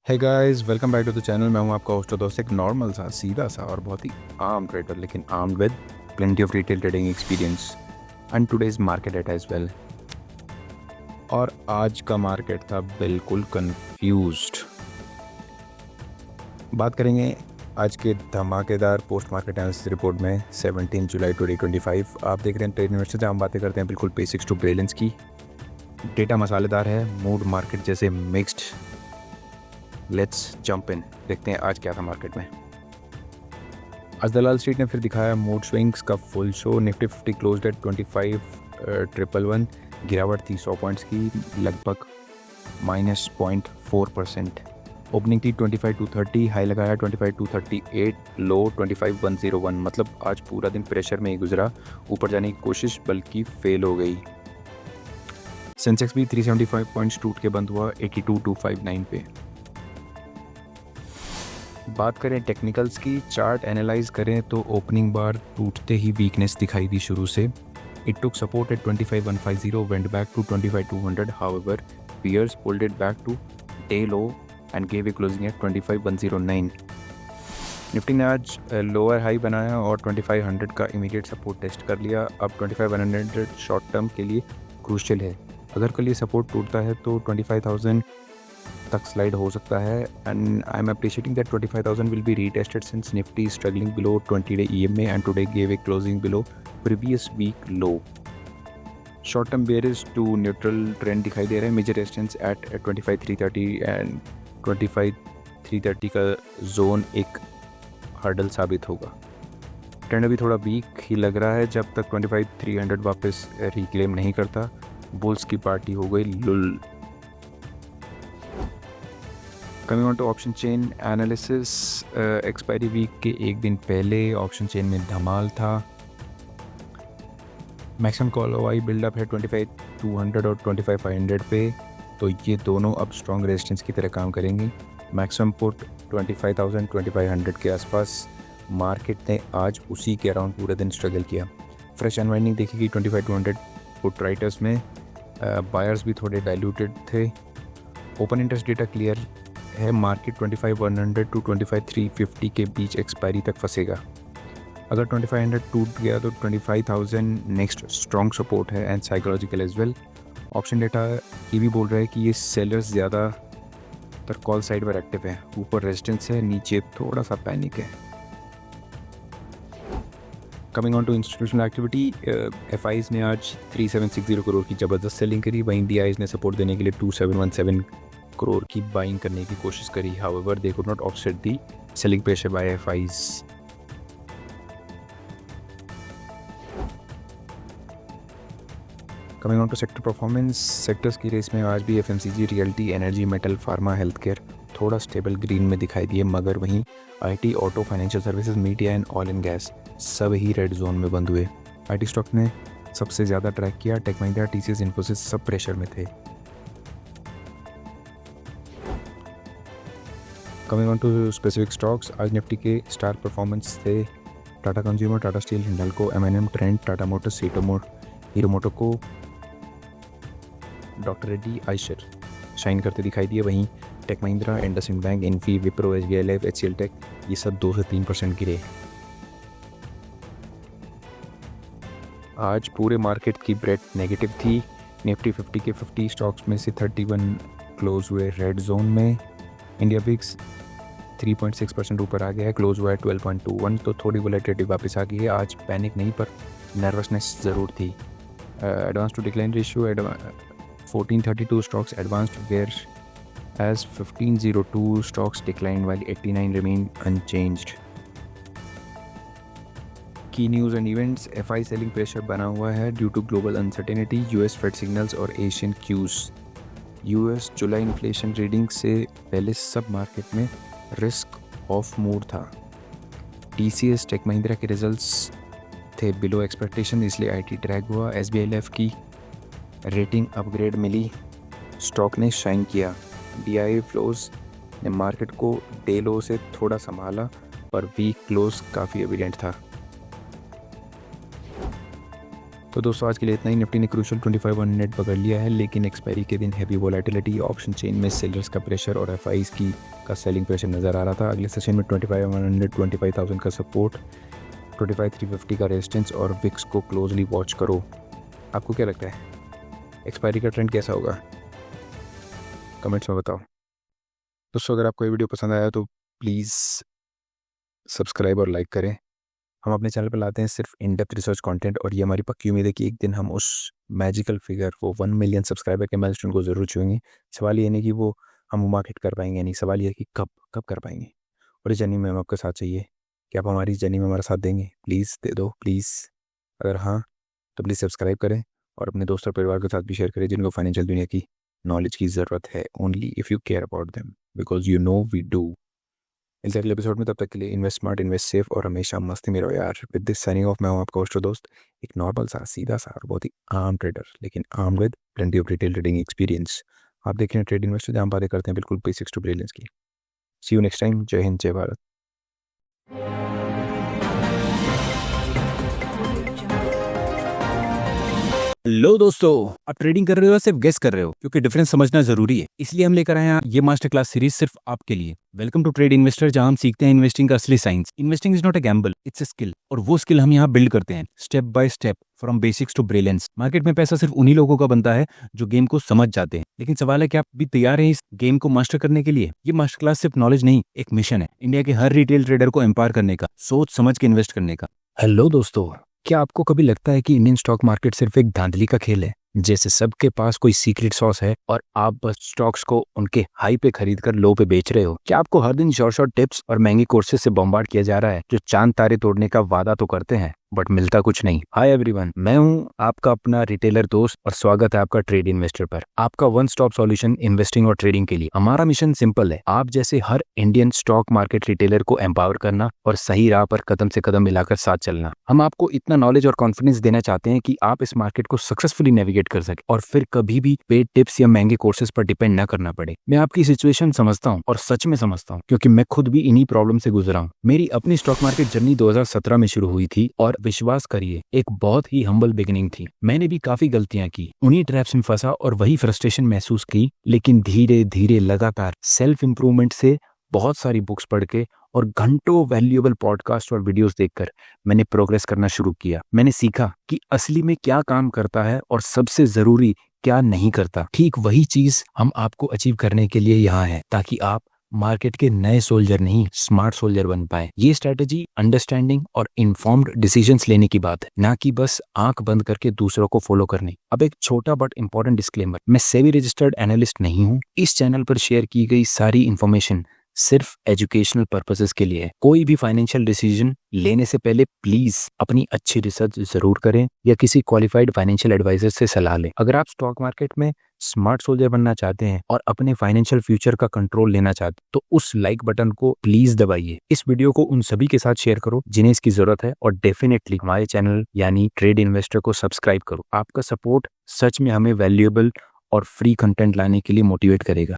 Hey guys, welcome back to the channel. मैं हूं आपका होस्ट दोस्त, एक नॉर्मल सा सीधा सा और बहुत ही आम ट्रेडर, लेकिन armed with plenty of retail trading experience and today's market data as well. और आज का मार्केट था बिल्कुल कंफ्यूज्ड। बात करेंगे आज के धमाकेदार पोस्ट मार्केट एनालिसिस रिपोर्ट में 17 जुलाई 2025। आप देख रहे हैं ट्रेड इन्वेस्टर, जहाँ हम बातें करते हैं बिल्कुल बेसिक्स टू ब्रिलियंस की। डेटा मसालेदार है, मूड मार्केट जैसे मिक्स्ड। लेट्स जंप इन, देखते हैं आज क्या था मार्केट में। आज दलाल स्ट्रीट ने फिर दिखाया मूड स्विंग्स का full show. Nifty 50 closed eight 25,111, गिरावट थी 100 पॉइंट्स की, लगभग -0.4%। ओपनिंग थी 25,230, हाई लगाया 25,238, लो 25,101। मतलब आज पूरा दिन प्रेशर में ही गुजरा, ऊपर जाने की कोशिश बल्कि फेल हो गई। सेंसेक्स भी 375 पॉइंट्स टूट के बंद हुआ 82,259 पे। बात करें टेक्निकल्स की, चार्ट एनालाइज करें तो ओपनिंग बार टूटते ही वीकनेस दिखाई दी शुरू से। It took support at 25,150, went back to 25,200, however bears pulled it back to day low and gave a closing at 25,109। Nifty ने आज लोअर हाई बनाया और 25,100 का इमीडिएट सपोर्ट टेस्ट कर लिया। अब 25,100 शॉर्ट टर्म के लिए क्रूशियल है। अगर कल ये सपोर्ट टूटता है तो 25,000 तक स्लाइड हो सकता है, and I am appreciating that 25,000 will be retested since Nifty struggling below 20-day EMA and today gave a closing below previous week low. Short term bearish to neutral trend दिखाई दे रहा है। मेजर रेजिस्टेंस एट 25,330 एंड 25,330 का zone एक hurdle साबित होगा। Trend अभी थोड़ा वीक ही लग रहा है जब तक 25,300 वापस रिक्लेम नहीं करता। बुल्स की पार्टी हो गई लुल। Coming on to option chain analysis, expiry week के एक दिन पहले ऑप्शन चेन में धमाल था। मैक्सिमम कॉल ओआई बिल्डअप है 25,200 और 25,500 पे, तो ये दोनों अब स्ट्रॉन्ग रेजिस्टेंस की तरह काम करेंगी। मैक्सिमम पुट 25,000 25,100 के आसपास। मार्केट ने आज उसी के अराउंड पूरे दिन स्ट्रगल किया। फ्रेश अनवाइंडिंग देखेगी 25,200 पुट राइटर्स में। बायर्स भी थोड़े डाइल्यूटेड थे। ओपन इंटरेस्ट डेटा क्लियर है। मार्केट 25,100 टू 25,350 के बीच एक्सपायरी तक फंसेगा। अगर 25,100 टूट गया तो 25,000 नेक्स्ट स्ट्रॉन्ग सपोर्ट है and psychological as well. Option data ये भी बोल रहा है कि ये सेलर्स ज़्यादातर कॉल साइड पर एक्टिव है। ऊपर रेजिस्टेंस है, नीचे थोड़ा सा पैनिक है। Coming on to institutional activity, FIs ने आज 3,760 करोड़ की ज़बरदस्त सेलिंग करी। वहीं DIs ने सपोर्ट देने के लिए 2,717 करोड़ की बाइंग करने की कोशिश करी। However they could not offset the selling pressure by FIs। Coming on to sector performance, sectors की रेस में आज भी FMCG, realty, energy, metal, pharma, health care थोड़ा स्टेबल ग्रीन में दिखाई दिए, मगर वहीं IT, auto, financial services, media and oil and gas सब ही रेड जोन में बंद हुए। IT स्टॉक ने सबसे ज़्यादा ट्रैक किया। टेक महिंद्रा, TCS, इन्फोसिस सब प्रेशर में थे। Coming on to specific stocks, आज निफ्टी के स्टार परफॉर्मेंस थे Tata consumer, Tata steel, Hindalco, M&M, Trent, Tata motors, Hero MotoCorp, doctor Reddy, Eicher shine करते दिखाई दिए। वहीं tech Mahindra, IndusInd bank, Infy, Wipro, SBI life, HCL tech ये सब 2 से 3% गिरे। आज पूरे मार्केट की ब्रेथ नेगेटिव थी। निफ्टी 50 के 50 स्टॉक्स में से 31 क्लोज हुए रेड जोन में। इंडिया बिक्स 3.6% ऊपर आ गया है, क्लोज हुआ है 12.21, तो थोड़ी वोलेटिलिटी वापस आ गई है। आज पैनिक नहीं पर नर्वसनेस ज़रूर थी। Advance to decline ratio 1432 stocks advanced, whereas 1502 stocks declined while 89 remain unchanged. Key news and events, FI selling pressure बना हुआ है due to global uncertainty, US Fed signals और Asian cues. US जुलाई inflation reading से पहले सब market में risk of mood था। TCS, take Mahindra के रिजल्ट्स थे बिलो एक्सपेक्टेशन, इसलिए IT ड्रैग हुआ। SBI लाइफ की रेटिंग अपग्रेड मिली, स्टॉक ने शाइन किया। DI फ्लोज ने मार्केट को डे लो से थोड़ा संभाला, पर वीक क्लोज काफ़ी एविडेंट था। तो दोस्तों आज के लिए इतना ही। निफ्टी ने क्रूशियल 2500 पकड़ लिया है, लेकिन एक्सपायरी के दिन हैवी वोलेटिलिटी, ऑप्शन चेन में सेलर्स का प्रेशर और एफआईज की का सेलिंग प्रेशर नज़र आ रहा था। अगले सेशन में 2500, 25,000 का सपोर्ट, 25,350 का रेजिस्टेंस और विक्स को क्लोजली वॉच करो। आपको क्या लगता है एक्सपायरी का ट्रेंड कैसा होगा, कमेंट्स में बताओ। दोस्तों अगर आपको ये वीडियो पसंद आया तो प्लीज़ सब्सक्राइब और लाइक करें। हम अपने चैनल पर लाते हैं सिर्फ इन डेप्थ रिसर्च कंटेंट, और ये हमारी पक्की उम्मीद है कि एक दिन हम उस मैजिकल फिगर, वो 1 मिलियन सब्सक्राइबर के माइलस्टोन को ज़रूर छुएंगे। सवाल ये नहीं कि वो हम मार्केट कर पाएंगे, नहीं, सवाल ये है कि कब कर पाएंगे। और इस जर्नी में हम आपका साथ चाहिए कि आप हमारी जर्नी में हमारा साथ देंगे। प्लीज़ दे दो, प्लीज़। अगर हाँ तो प्लीज़ सब्सक्राइब करें और अपने दोस्तों और परिवार के साथ भी शेयर करें जिनको फाइनेंशियल दुनिया की नॉलेज की ज़रूरत है। Only if you care about them, because you know we do. इस अगले एपिसोड में, तब तक के लिए इन्वेस्ट स्मार्ट, इन्वेस्ट सेफ और हमेशा मस्ती में रहो यार। विद दिस साइनिंग ऑफ, मैं हूँ आपका होस्ट दोस्त, एक नॉर्मल सा, सीधा सा और बहुत ही आम ट्रेडर, लेकिन arm with plenty of retail trading experience. आप देख रहे हैं ट्रेड इन्वेस्टर, जहाँ बातें करते हैं बिल्कुल बेसिक्स टू ब्रिलियंस की। सी यू नेक्स्ट टाइम। जय हिंद, जय भारत। हेलो दोस्तों, आप ट्रेडिंग कर रहे हो या सिर्फ गेस कर रहे हो? क्योंकि डिफरेंस समझना जरूरी है, इसलिए हम लेकर आए हैं ये मास्टर क्लास सीरीज सिर्फ आपके लिए। वेलकम टू ट्रेड इन्वेस्टर, जहां हम सीखते हैं इन्वेस्टिंग का असली साइंस। Investing is not a gamble, it's a skill, और वो स्किल हम यहाँ बिल्ड करते हैं step by step, from basics to brilliance. Market में पैसा सिर्फ उन्हीं लोगों का बनता है जो गेम को समझ जाते हैं, लेकिन सवाल है कि आप भी तैयार हैं इस गेम को मास्टर करने के लिए? ये मास्टर क्लास सिर्फ नॉलेज नहीं, एक मिशन है इंडिया के हर रिटेल ट्रेडर को एम्पावर करने का, सोच समझ के इन्वेस्ट करने का। हेलो दोस्तों, क्या आपको कभी लगता है कि इंडियन स्टॉक मार्केट सिर्फ एक धांधली का खेल है, जैसे सबके पास कोई सीक्रेट सॉस है और आप बस स्टॉक्स को उनके हाई पे खरीद कर लो पे बेच रहे हो? क्या आपको हर दिन शॉर्ट टिप्स और महंगी कोर्सेज से बॉम्बार्ड किया जा रहा है, जो चांद तारे तोड़ने का वादा तो करते हैं बट मिलता कुछ नहीं? हाय एवरीवन, मैं हूं आपका अपना रिटेलर दोस्त और स्वागत है आपका ट्रेड इन्वेस्टर पर, आपका वन स्टॉप सॉल्यूशन इन्वेस्टिंग और ट्रेडिंग के लिए। हमारा मिशन सिंपल है, आप जैसे हर इंडियन स्टॉक मार्केट रिटेलर को एम्पावर करना और सही राह पर कदम से कदम मिलाकर साथ चलना। हम आपको इतना नॉलेज और कॉन्फिडेंस देना चाहते हैं कि आप इस मार्केट को सक्सेसफुली नेविगेट कर सके और फिर कभी भी पेड टिप्स या महंगे कोर्सेज पर डिपेंड न करना पड़े। मैं आपकी सिचुएशन समझता हूँ और सच में समझता हूँ, क्योंकि मैं खुद भी इन्हीं प्रॉब्लम से गुजरा हूँ। मेरी अपनी स्टॉक मार्केट जर्नी 2017 में शुरू हुई थी और विश्वास करिए एक बहुत ही हम्बल बिगिनिंग थी। मैंने भी काफी गलतियां की, उन्हीं ट्रैप्स में फंसा और वही फ्रस्ट्रेशन महसूस की, लेकिन धीरे धीरे लगातार सेल्फ इंप्रूवमेंट से, बहुत सारी बुक्स पढ़ के और घंटों वैल्यूएबल पॉडकास्ट और वीडियोस देखकर मैंने प्रोग्रेस करना शुरू किया। मैंने सीखा कि असली में क्या काम करता है और सबसे जरूरी क्या नहीं करता। ठीक वही चीज हम आपको अचीव करने के लिए यहाँ है, ताकि आप मार्केट के नए सोल्जर नहीं, स्मार्ट सोल्जर बन पाए। ये स्ट्रेटेजी अंडरस्टैंडिंग और इन्फॉर्म्ड डिसीजंस लेने की बात है, ना कि बस आंख बंद करके दूसरों को फॉलो करने। अब एक छोटा बट इंपॉर्टेंट डिस्क्लेमर, मैं सेबी रजिस्टर्ड एनालिस्ट नहीं हूँ। इस चैनल पर शेयर की गई सारी इन्फॉर्मेशन सिर्फ एजुकेशनल पर्पसेस के लिए है। कोई भी फाइनेंशियल डिसीजन लेने से पहले प्लीज अपनी अच्छी रिसर्च जरूर करें या किसी क्वालिफाइड फाइनेंशियल एडवाइजर से सलाह लें। अगर आप स्टॉक मार्केट में स्मार्ट सोल्जर बनना चाहते हैं और अपने फाइनेंशियल फ्यूचर का कंट्रोल लेना चाहते हैं, तो उस लाइक बटन को प्लीज दबाइए। इस वीडियो को उन सभी के साथ शेयर करो जिन्हें इसकी जरूरत है, और डेफिनेटली हमारे चैनल यानी ट्रेड इन्वेस्टर को सब्सक्राइब करो। आपका सपोर्ट सच में हमें वैल्यूएबल और फ्री कंटेंट लाने के लिए मोटिवेट करेगा।